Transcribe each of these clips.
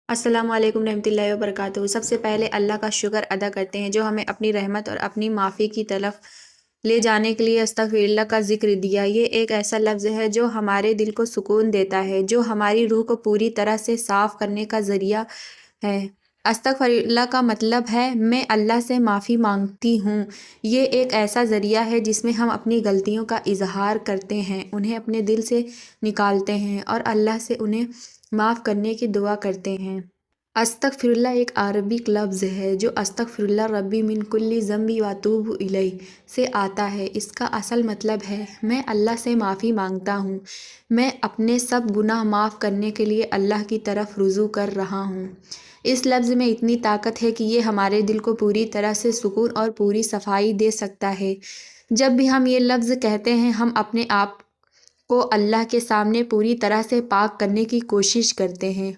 السلام علیکم رحمۃ اللہ وبرکاتہ۔ سب سے پہلے اللہ کا شکر ادا کرتے ہیں جو ہمیں اپنی رحمت اور اپنی معافی کی طرف لے جانے کے لیے استغفر اللہ کا ذکر دیا۔ یہ ایک ایسا لفظ ہے جو ہمارے دل کو سکون دیتا ہے، جو ہماری روح کو پوری طرح سے صاف کرنے کا ذریعہ ہے۔ استغفر اللہ کا مطلب ہے میں اللہ سے معافی مانگتی ہوں۔ یہ ایک ایسا ذریعہ ہے جس میں ہم اپنی غلطیوں کا اظہار کرتے ہیں، انہیں اپنے دل سے نکالتے ہیں اور اللہ سے انہیں معاف کرنے کی دعا کرتے ہیں۔ استغفر اللہ ایک عربک لفظ ہے جو استغفر اللہ ربی من کل ذنب واتوب الیہ سے آتا ہے۔ اس کا اصل مطلب ہے میں اللہ سے معافی مانگتا ہوں، میں اپنے سب گناہ معاف کرنے کے لیے اللہ کی طرف رجوع کر رہا ہوں۔ اس لفظ میں اتنی طاقت ہے کہ یہ ہمارے دل کو پوری طرح سے سکون اور پوری صفائی دے سکتا ہے۔ جب بھی ہم یہ لفظ کہتے ہیں ہم اپنے آپ کو اللہ کے سامنے پوری طرح سے پاک کرنے کی کوشش کرتے ہیں۔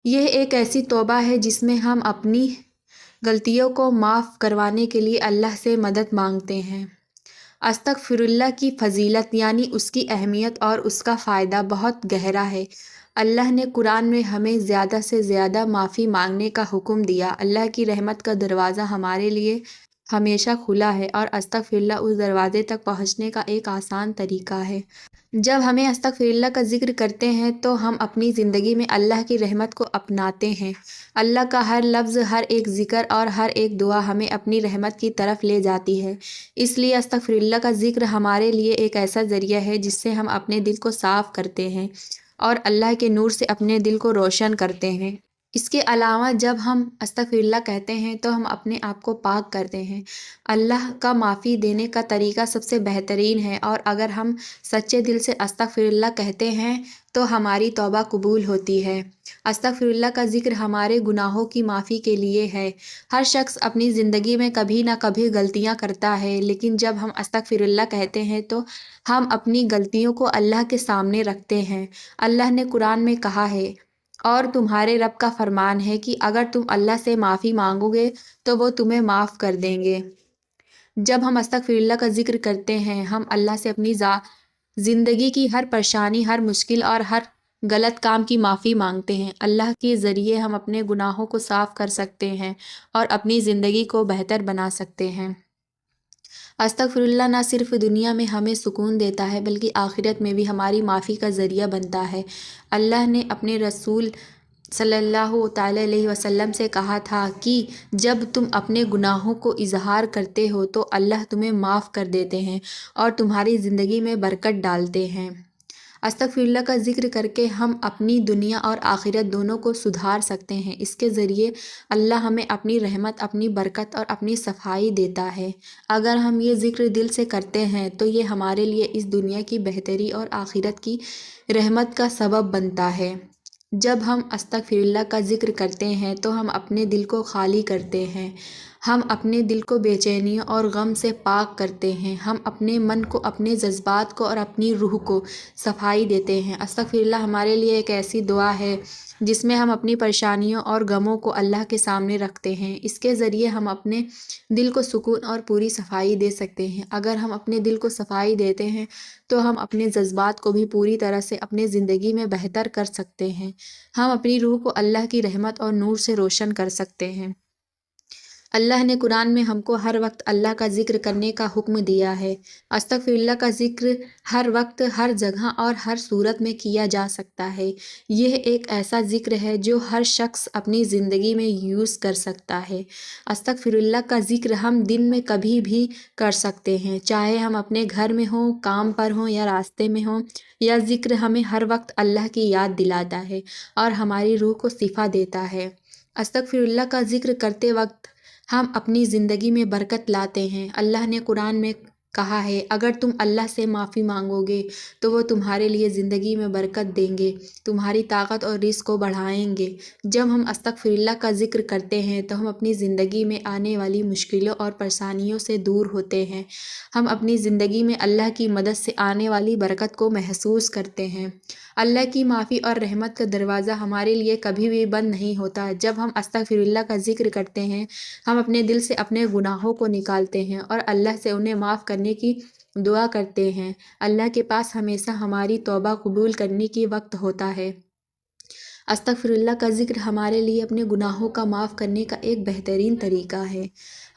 یہ ایک ایسی توبہ ہے جس میں ہم اپنی غلطیوں کو معاف کروانے کے لیے اللہ سے مدد مانگتے ہیں۔ استغفر اللہ کی فضیلت یعنی اس کی اہمیت اور اس کا فائدہ بہت گہرا ہے۔ اللہ نے قرآن میں ہمیں زیادہ سے زیادہ معافی مانگنے کا حکم دیا۔ اللہ کی رحمت کا دروازہ ہمارے لیے ہمیشہ کھلا ہے اور استغفر اللہ اس دروازے تک پہنچنے کا ایک آسان طریقہ ہے۔ جب ہمیں استغفر اللہ کا ذکر کرتے ہیں تو ہم اپنی زندگی میں اللہ کی رحمت کو اپناتے ہیں۔ اللہ کا ہر لفظ، ہر ایک ذکر اور ہر ایک دعا ہمیں اپنی رحمت کی طرف لے جاتی ہے۔ اس لیے استغفر اللہ کا ذکر ہمارے لیے ایک ایسا ذریعہ ہے جس سے ہم اپنے دل کو صاف کرتے ہیں اور اللہ کے نور سے اپنے دل کو روشن کرتے ہیں۔ اس کے علاوہ جب ہم استغفر اللہ کہتے ہیں تو ہم اپنے آپ کو پاک کرتے ہیں۔ اللہ کا معافی دینے کا طریقہ سب سے بہترین ہے اور اگر ہم سچے دل سے استغفر اللہ کہتے ہیں تو ہماری توبہ قبول ہوتی ہے۔ استغفر اللہ کا ذکر ہمارے گناہوں کی معافی کے لیے ہے۔ ہر شخص اپنی زندگی میں کبھی نہ کبھی غلطیاں کرتا ہے، لیکن جب ہم استغفر اللہ کہتے ہیں تو ہم اپنی غلطیوں کو اللہ کے سامنے رکھتے ہیں۔ اللہ نے قرآن میں کہا ہے اور تمہارے رب کا فرمان ہے کہ اگر تم اللہ سے معافی مانگو گے تو وہ تمہیں معاف کر دیں گے۔ جب ہم استغفر اللہ کا ذکر کرتے ہیں ہم اللہ سے اپنی زندگی کی ہر پریشانی، ہر مشکل اور ہر غلط کام کی معافی مانگتے ہیں۔ اللہ کے ذریعے ہم اپنے گناہوں کو صاف کر سکتے ہیں اور اپنی زندگی کو بہتر بنا سکتے ہیں۔ استغفر اللہ نہ صرف دنیا میں ہمیں سکون دیتا ہے بلکہ آخرت میں بھی ہماری معافی کا ذریعہ بنتا ہے۔ اللہ نے اپنے رسول صلی اللہ تعالیٰ علیہ وسلم سے کہا تھا کہ جب تم اپنے گناہوں کو اظہار کرتے ہو تو اللہ تمہیں معاف کر دیتے ہیں اور تمہاری زندگی میں برکت ڈالتے ہیں۔ استغفر اللہ کا ذکر کر کے ہم اپنی دنیا اور آخرت دونوں کو سدھار سکتے ہیں۔ اس کے ذریعے اللہ ہمیں اپنی رحمت، اپنی برکت اور اپنی صفائی دیتا ہے۔ اگر ہم یہ ذکر دل سے کرتے ہیں تو یہ ہمارے لیے اس دنیا کی بہتری اور آخرت کی رحمت کا سبب بنتا ہے۔ جب ہم استغفر اللہ کا ذکر کرتے ہیں تو ہم اپنے دل کو خالی کرتے ہیں، ہم اپنے دل کو بے چینیوں اور غم سے پاک کرتے ہیں، ہم اپنے من کو، اپنے جذبات کو اور اپنی روح کو صفائی دیتے ہیں۔ استغفر اللہ ہمارے لیے ایک ایسی دعا ہے جس میں ہم اپنی پریشانیوں اور غموں کو اللہ کے سامنے رکھتے ہیں۔ اس کے ذریعے ہم اپنے دل کو سکون اور پوری صفائی دے سکتے ہیں۔ اگر ہم اپنے دل کو صفائی دیتے ہیں تو ہم اپنے جذبات کو بھی پوری طرح سے اپنے زندگی میں بہتر کر سکتے ہیں۔ ہم اپنی روح کو اللہ کی رحمت اور نور سے روشن کر سکتے ہیں۔ اللہ نے قرآن میں ہم کو ہر وقت اللہ کا ذکر کرنے کا حکم دیا ہے۔ استغفر اللہ کا ذکر ہر وقت، ہر جگہ اور ہر صورت میں کیا جا سکتا ہے۔ یہ ایک ایسا ذکر ہے جو ہر شخص اپنی زندگی میں یوز کر سکتا ہے۔ استغفر اللہ کا ذکر ہم دن میں کبھی بھی کر سکتے ہیں، چاہے ہم اپنے گھر میں ہوں، کام پر ہوں یا راستے میں ہوں۔ یہ ذکر ہمیں ہر وقت اللہ کی یاد دلاتا ہے اور ہماری روح کو شفا دیتا ہے۔ استغفر اللہ کا ذکر کرتے وقت ہم اپنی زندگی میں برکت لاتے ہیں۔ اللہ نے قرآن میں کہا ہے اگر تم اللہ سے معافی مانگو گے تو وہ تمہارے لیے زندگی میں برکت دیں گے، تمہاری طاقت اور رزق کو بڑھائیں گے۔ جب ہم استغفر اللہ کا ذکر کرتے ہیں تو ہم اپنی زندگی میں آنے والی مشکلوں اور پریشانیوں سے دور ہوتے ہیں۔ ہم اپنی زندگی میں اللہ کی مدد سے آنے والی برکت کو محسوس کرتے ہیں۔ اللہ کی معافی اور رحمت کا دروازہ ہمارے لیے کبھی بھی بند نہیں ہوتا۔ جب ہم استغفر اللہ کا ذکر کرتے ہیں ہم اپنے دل سے اپنے گناہوں کو نکالتے ہیں اور اللہ سے انہیں معاف کرنے کی دعا کرتے ہیں۔ اللہ کے پاس ہمیشہ ہماری توبہ قبول کرنے کی وقت ہوتا ہے۔ استغفراللہ کا ذکر ہمارے لیے اپنے گناہوں کا معاف کرنے کا ایک بہترین طریقہ ہے۔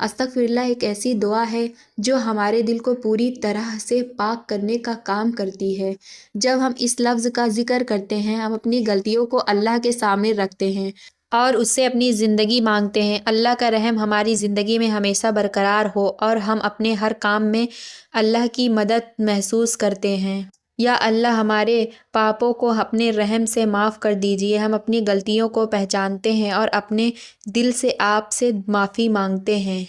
استغفراللہ ایک ایسی دعا ہے جو ہمارے دل کو پوری طرح سے پاک کرنے کا کام کرتی ہے۔ جب ہم اس لفظ کا ذکر کرتے ہیں، ہم اپنی غلطیوں کو اللہ کے سامنے رکھتے ہیں اور اس سے اپنی زندگی مانگتے ہیں۔ اللہ کا رحم ہماری زندگی میں ہمیشہ برقرار ہو اور ہم اپنے ہر کام میں اللہ کی مدد محسوس کرتے ہیں۔ یا اللہ ہمارے پاپوں کو اپنے رحم سے معاف کر دیجیے۔ ہم اپنی غلطیوں کو پہچانتے ہیں اور اپنے دل سے آپ سے معافی مانگتے ہیں۔